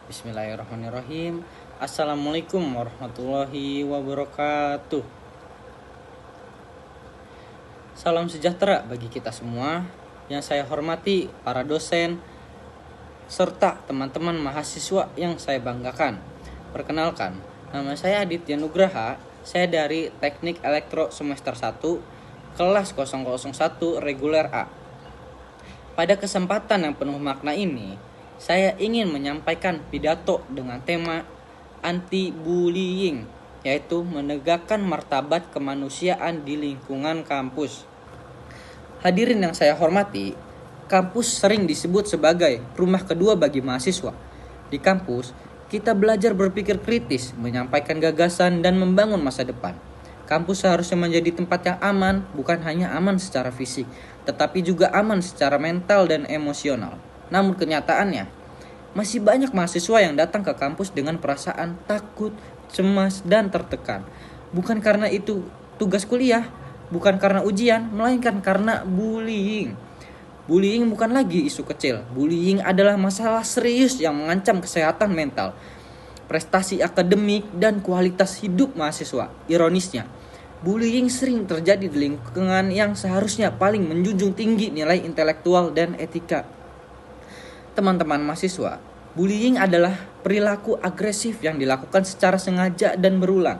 Bismillahirrahmanirrahim. Assalamualaikum warahmatullahi wabarakatuh. Salam sejahtera bagi kita semua. Yang saya hormati para dosen serta teman-teman mahasiswa yang saya banggakan. Perkenalkan, nama saya Aditya Nugraha. Saya dari Teknik Elektro semester 1, kelas 001 reguler A. Pada kesempatan yang penuh makna ini, saya ingin menyampaikan pidato dengan tema anti-bullying, yaitu menegakkan martabat kemanusiaan di lingkungan kampus. Hadirin yang saya hormati, kampus sering disebut sebagai rumah kedua bagi mahasiswa. Di kampus, kita belajar berpikir kritis, menyampaikan gagasan, dan membangun masa depan. Kampus seharusnya menjadi tempat yang aman, bukan hanya aman secara fisik, tetapi juga aman secara mental dan emosional. Namun kenyataannya, masih banyak mahasiswa yang datang ke kampus dengan perasaan takut, cemas, dan tertekan. Bukan karena itu tugas kuliah, bukan karena ujian, melainkan karena bullying. Bullying bukan lagi isu kecil. Bullying adalah masalah serius yang mengancam kesehatan mental, prestasi akademik, dan kualitas hidup mahasiswa. Ironisnya, bullying sering terjadi di lingkungan yang seharusnya paling menjunjung tinggi nilai intelektual dan etika. Teman-teman mahasiswa, bullying adalah perilaku agresif yang dilakukan secara sengaja dan berulang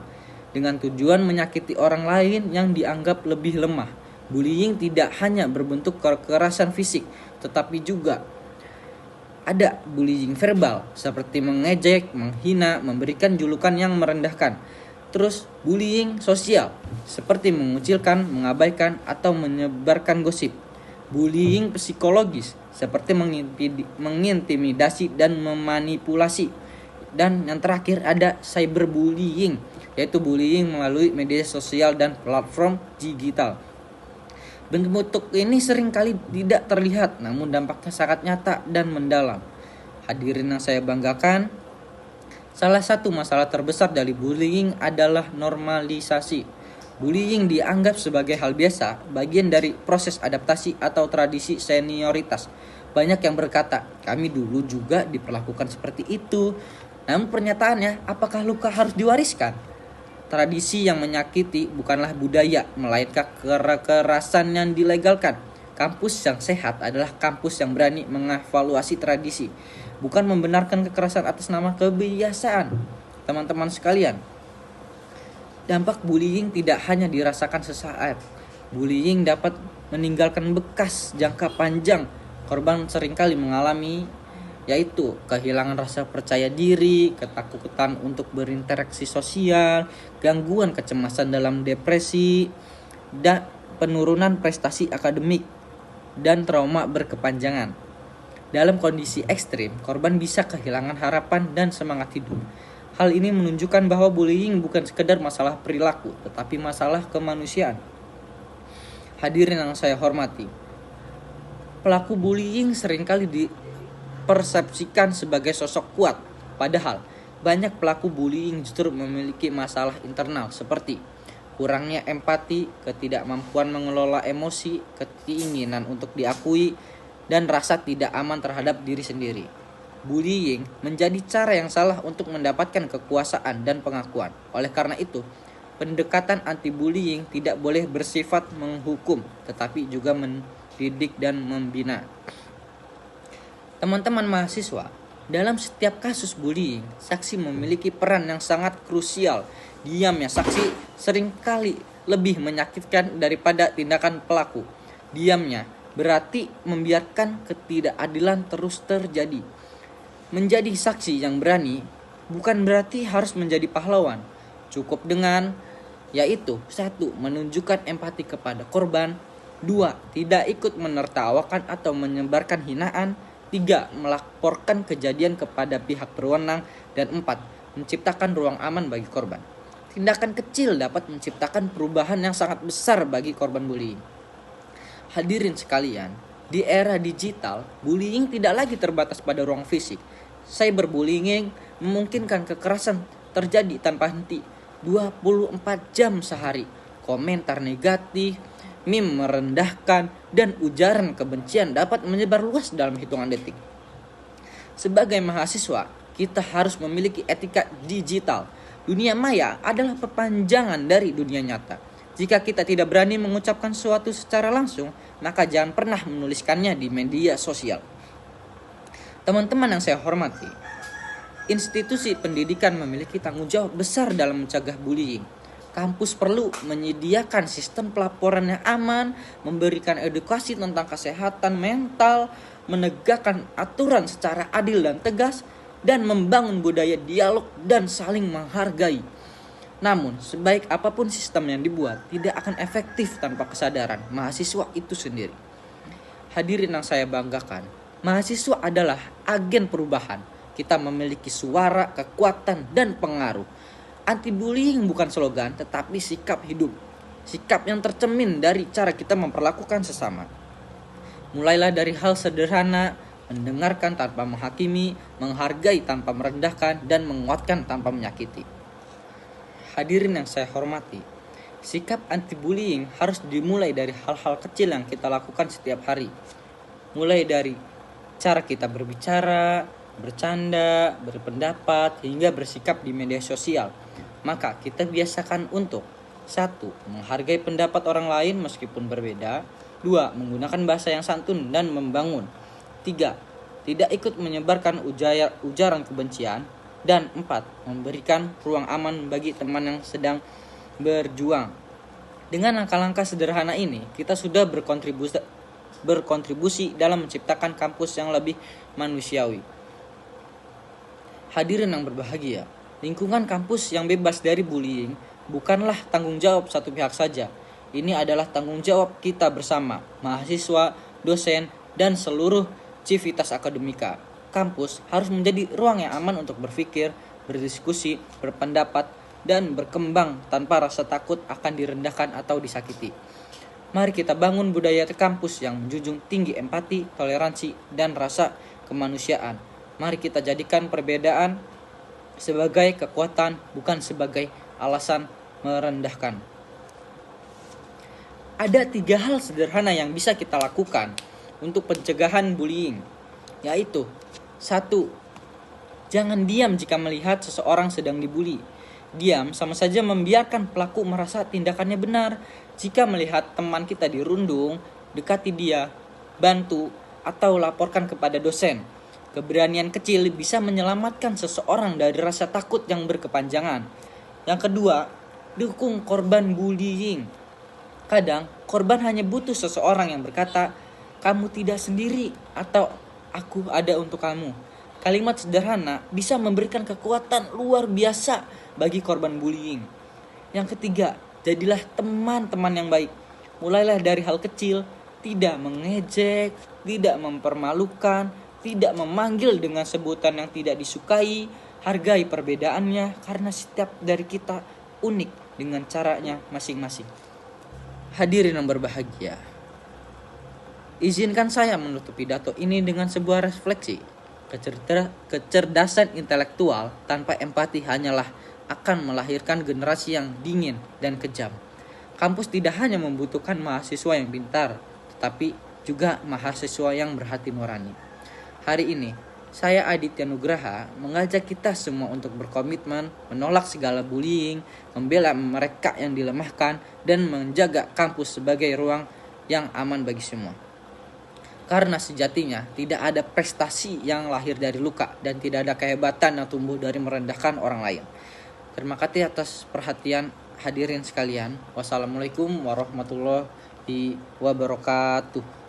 dengan tujuan menyakiti orang lain yang dianggap lebih lemah. Bullying tidak hanya berbentuk kekerasan fisik, tetapi juga ada bullying verbal seperti mengejek, menghina, memberikan julukan yang merendahkan. Terus bullying sosial seperti mengucilkan, mengabaikan, atau menyebarkan gosip. Bullying psikologis seperti mengintimidasi dan memanipulasi. Dan yang terakhir ada cyberbullying, yaitu bullying melalui media sosial dan platform digital. Bentuk ini seringkali tidak terlihat, namun dampaknya sangat nyata dan mendalam. Hadirin yang saya banggakan, salah satu masalah terbesar dari bullying adalah normalisasi. Bullying dianggap sebagai hal biasa, bagian dari proses adaptasi atau tradisi senioritas. Banyak yang berkata, kami dulu juga diperlakukan seperti itu. Namun pernyataannya, apakah luka harus diwariskan? Tradisi yang menyakiti bukanlah budaya, melainkan kekerasan yang dilegalkan. Kampus yang sehat adalah kampus yang berani mengevaluasi tradisi, bukan membenarkan kekerasan atas nama kebiasaan. Teman-teman sekalian, dampak bullying tidak hanya dirasakan sesaat. Bullying dapat meninggalkan bekas jangka panjang. Korban seringkali mengalami yaitu kehilangan rasa percaya diri, ketakutan untuk berinteraksi sosial, gangguan kecemasan dalam depresi, dan penurunan prestasi akademik, dan trauma berkepanjangan. Dalam kondisi ekstrim, korban bisa kehilangan harapan dan semangat hidup. Hal ini menunjukkan bahwa bullying bukan sekedar masalah perilaku, tetapi masalah kemanusiaan. Hadirin yang saya hormati, pelaku bullying seringkali dipersepsikan sebagai sosok kuat, padahal banyak pelaku bullying justru memiliki masalah internal seperti kurangnya empati, ketidakmampuan mengelola emosi, keinginan untuk diakui, dan rasa tidak aman terhadap diri sendiri. Bullying menjadi cara yang salah untuk mendapatkan kekuasaan dan pengakuan. Oleh karena itu, pendekatan anti-bullying tidak boleh bersifat menghukum, tetapi juga mendidik dan membina. Teman-teman mahasiswa, dalam setiap kasus bullying, saksi memiliki peran yang sangat krusial. Diamnya saksi seringkali lebih menyakitkan daripada tindakan pelaku. Diamnya berarti membiarkan ketidakadilan terus terjadi. Menjadi saksi yang berani bukan berarti harus menjadi pahlawan. Cukup dengan yaitu 1. Menunjukkan empati kepada korban, 2. Tidak ikut menertawakan atau menyebarkan hinaan, 3. Melaporkan kejadian kepada pihak berwenang, dan 4. Menciptakan ruang aman bagi korban. Tindakan kecil dapat menciptakan perubahan yang sangat besar bagi korban bullying. Hadirin sekalian, di era digital, bullying tidak lagi terbatas pada ruang fisik. Cyberbullying memungkinkan kekerasan terjadi tanpa henti 24 jam sehari. Komentar negatif, meme merendahkan, dan ujaran kebencian dapat menyebar luas dalam hitungan detik. Sebagai mahasiswa, kita harus memiliki etika digital. Dunia maya adalah perpanjangan dari dunia nyata. Jika kita tidak berani mengucapkan sesuatu secara langsung, maka jangan pernah menuliskannya di media sosial. Teman-teman yang saya hormati, institusi pendidikan memiliki tanggung jawab besar dalam mencegah bullying. Kampus perlu menyediakan sistem pelaporan yang aman, memberikan edukasi tentang kesehatan mental, menegakkan aturan secara adil dan tegas, dan membangun budaya dialog dan saling menghargai. Namun, sebaik apapun sistem yang dibuat, tidak akan efektif tanpa kesadaran mahasiswa itu sendiri. Hadirin yang saya banggakan, mahasiswa adalah agen perubahan. Kita memiliki suara, kekuatan, dan pengaruh. Anti-bullying bukan slogan, tetapi sikap hidup. Sikap yang tercermin dari cara kita memperlakukan sesama. Mulailah dari hal sederhana, mendengarkan tanpa menghakimi, menghargai tanpa merendahkan, dan menguatkan tanpa menyakiti. Hadirin yang saya hormati, sikap anti-bullying harus dimulai dari hal-hal kecil yang kita lakukan setiap hari. Mulai dari cara kita berbicara, bercanda, berpendapat, hingga bersikap di media sosial. Maka kita biasakan untuk 1. Menghargai pendapat orang lain meskipun berbeda. 2. Menggunakan bahasa yang santun dan membangun. 3. Tidak ikut menyebarkan ujaran kebencian. Dan 4. Memberikan ruang aman bagi teman yang sedang berjuang. Dengan langkah-langkah sederhana ini, kita sudah berkontribusi dalam menciptakan kampus yang lebih manusiawi. Hadirin yang berbahagia, lingkungan kampus yang bebas dari bullying bukanlah tanggung jawab satu pihak saja. Ini adalah tanggung jawab kita bersama, mahasiswa, dosen, dan seluruh civitas akademika. Kampus harus menjadi ruang yang aman untuk berpikir, berdiskusi, berpendapat, dan berkembang tanpa rasa takut akan direndahkan atau disakiti. Mari kita bangun budaya kampus yang menjunjung tinggi empati, toleransi, dan rasa kemanusiaan. Mari kita jadikan perbedaan sebagai kekuatan, bukan sebagai alasan merendahkan. Ada 3 hal sederhana yang bisa kita lakukan untuk pencegahan bullying, yaitu 1. Jangan diam jika melihat seseorang sedang dibully. Diam sama saja membiarkan pelaku merasa tindakannya benar. Jika melihat teman kita dirundung, dekati dia, bantu, atau laporkan kepada dosen. Keberanian kecil bisa menyelamatkan seseorang dari rasa takut yang berkepanjangan. Yang kedua, dukung korban bullying. Kadang, korban hanya butuh seseorang yang berkata, "Kamu tidak sendiri," atau "Aku ada untuk kamu." Kalimat sederhana bisa memberikan kekuatan luar biasa bagi korban bullying. Yang ketiga, jadilah teman-teman yang baik. Mulailah dari hal kecil, tidak mengejek, tidak mempermalukan, tidak memanggil dengan sebutan yang tidak disukai. Hargai perbedaannya karena setiap dari kita unik dengan caranya masing-masing. Hadirin yang berbahagia, izinkan saya menutup pidato ini dengan sebuah refleksi. Kecerdasan intelektual tanpa empati hanyalah akan melahirkan generasi yang dingin dan kejam. Kampus tidak hanya membutuhkan mahasiswa yang pintar, tetapi juga mahasiswa yang berhati nurani. Hari ini, saya Aditya Nugraha mengajak kita semua untuk berkomitmen menolak segala bullying, membela mereka yang dilemahkan, dan menjaga kampus sebagai ruang yang aman bagi semua. Karena sejatinya tidak ada prestasi yang lahir dari luka dan tidak ada kehebatan yang tumbuh dari merendahkan orang lain. Terima kasih atas perhatian hadirin sekalian. Wassalamualaikum warahmatullahi wabarakatuh.